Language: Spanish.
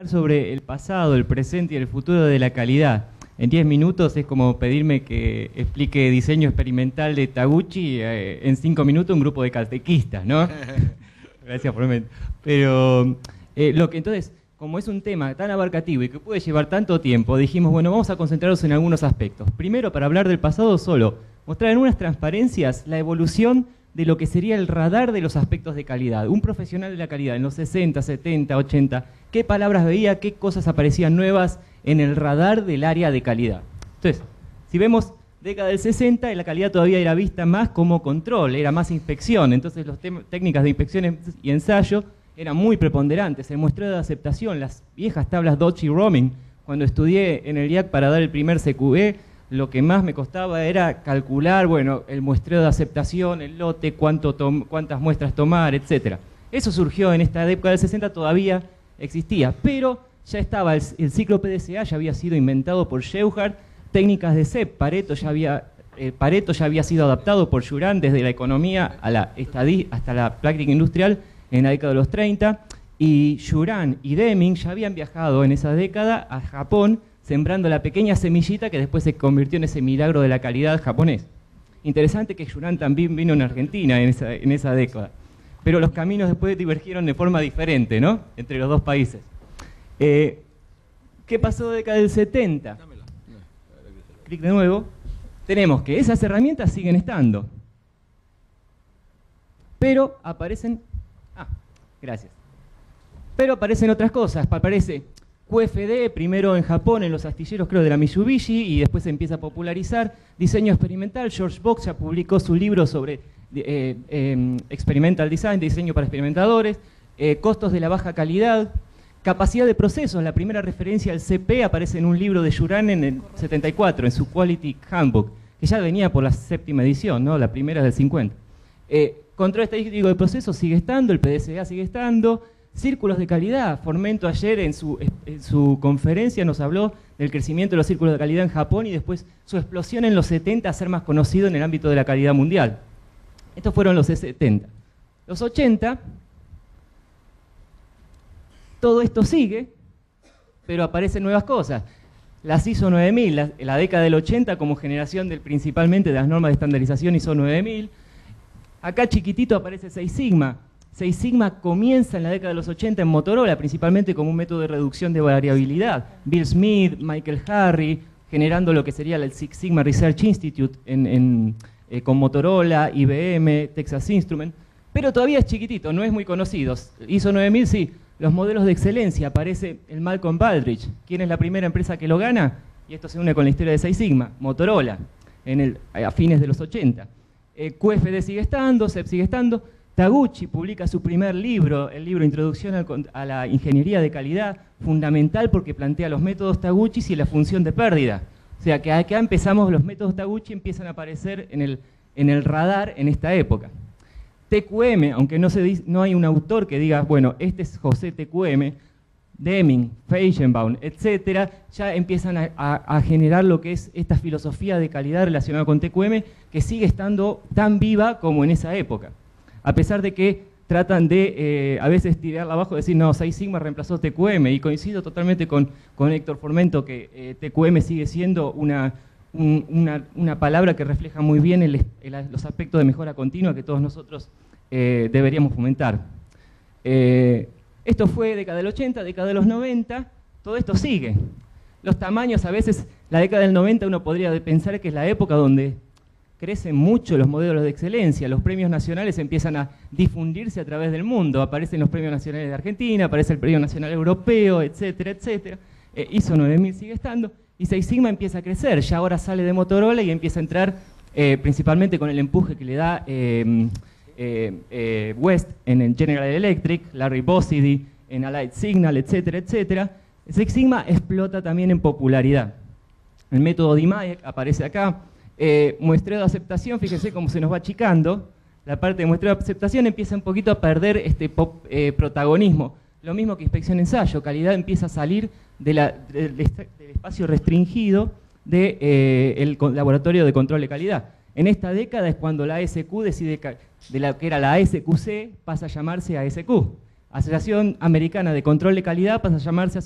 Sobre el pasado, el presente y el futuro de la calidad. En 10 minutos es como pedirme que explique diseño experimental de Taguchi en 5 minutos un grupo de catequistas, ¿no? Gracias por el... Pero entonces, como es un tema tan abarcativo y que puede llevar tanto tiempo, dijimos, bueno, vamos a concentrarnos en algunos aspectos. Primero, para hablar del pasado solo, mostrar en unas transparencias la evolución de lo que sería el radar de los aspectos de calidad. Un profesional de la calidad en los 60, 70, 80, qué palabras veía, qué cosas aparecían nuevas en el radar del área de calidad. Entonces, si vemos década del 60, la calidad todavía era vista más como control, era más inspección, entonces las técnicas de inspección y ensayo eran muy preponderantes. El muestreo de aceptación, las viejas tablas Dodge y Roaming, cuando estudié en el IAC para dar el primer CQE, lo que más me costaba era calcular, bueno, el muestreo de aceptación, el lote, cuántas muestras tomar, etc. Eso surgió en esta década del 60, todavía existía, pero ya estaba el ciclo PDCA, ya había sido inventado por Shewhart, técnicas de CEP, Pareto ya había sido adaptado por Juran desde la economía a hasta la práctica industrial en la década de los 30, y Juran y Deming ya habían viajado en esa década a Japón, sembrando la pequeña semillita que después se convirtió en ese milagro de la calidad japonés. Interesante que Juran también vino en Argentina en esa década. Pero los caminos después divergieron de forma diferente, ¿no? Entre los dos países. ¿Qué pasó de década del 70? Clic de nuevo. Tenemos que esas herramientas siguen estando. Pero aparecen... gracias. Pero aparecen otras cosas. Aparece QFD, primero en Japón, en los astilleros, creo, de la Mitsubishi, y después se empieza a popularizar. Diseño experimental, George Box ya publicó su libro sobre Experimental Design, diseño para experimentadores. Costos de la baja calidad. Capacidad de procesos, la primera referencia al CP aparece en un libro de Juran en el 74, en su Quality Handbook, que ya venía por la 7ª edición, ¿no? La primera es del 50. Control estadístico de procesos sigue estando, el PDCA sigue estando. Círculos de calidad, Formento ayer en su conferencia nos habló del crecimiento de los círculos de calidad en Japón y después su explosión en los 70 a ser más conocido en el ámbito de la calidad mundial. Estos fueron los 70. Los 80, todo esto sigue, pero aparecen nuevas cosas. Las ISO 9000, la década del 80 como generación principalmente de las normas de estandarización ISO 9000. Acá chiquitito aparece 6 Sigma. 6 Sigma comienza en la década de los 80 en Motorola, principalmente como un método de reducción de variabilidad. Bill Smith, Michael Harry, generando lo que sería el Six Sigma Research Institute con Motorola, IBM, Texas Instruments. Pero todavía es chiquitito, no es muy conocido. ISO 9000, sí. Los modelos de excelencia, aparece el Malcolm Baldrige. ¿Quién es la primera empresa que lo gana? Y esto se une con la historia de 6 Sigma, Motorola, a fines de los 80. QFD sigue estando, CEP sigue estando. Taguchi publica su primer libro, el libro Introducción a la Ingeniería de Calidad, fundamental porque plantea los métodos Taguchi y la función de pérdida. O sea que acá empezamos, los métodos Taguchi empiezan a aparecer en el radar en esta época. TQM, aunque no hay un autor que diga, bueno, este es José TQM, Deming, Feigenbaum, etcétera, ya empiezan a generar lo que es esta filosofía de calidad relacionada con TQM que sigue estando tan viva como en esa época. A pesar de que tratan de a veces tirarla abajo y decir, no, 6 Sigma reemplazó TQM, y coincido totalmente con Héctor Formento que TQM sigue siendo una palabra que refleja muy bien los aspectos de mejora continua que todos nosotros deberíamos fomentar. Esto fue década del 80, década de los 90, todo esto sigue. Los tamaños, a veces, la década del 90 uno podría pensar que es la época donde crecen mucho los modelos de excelencia, los premios nacionales empiezan a difundirse a través del mundo, aparecen los premios nacionales de Argentina, aparece el premio nacional europeo, etcétera, etcétera. ISO 9000 sigue estando, y 6 Sigma empieza a crecer, ya ahora sale de Motorola y empieza a entrar principalmente con el empuje que le da West en General Electric, Larry Bossidy en Allied Signal, etcétera, etcétera. 6 Sigma explota también en popularidad. El método DMAIC aparece acá. Muestreo de aceptación, fíjense cómo se nos va achicando. La parte de muestreo de aceptación empieza un poquito a perder protagonismo. Lo mismo que inspección ensayo, calidad empieza a salir del espacio restringido del laboratorio de control de calidad. En esta década es cuando la ASQ decide, de la que era la ASQC, pasa a llamarse ASQ. Asociación Americana de Control de Calidad pasa a llamarse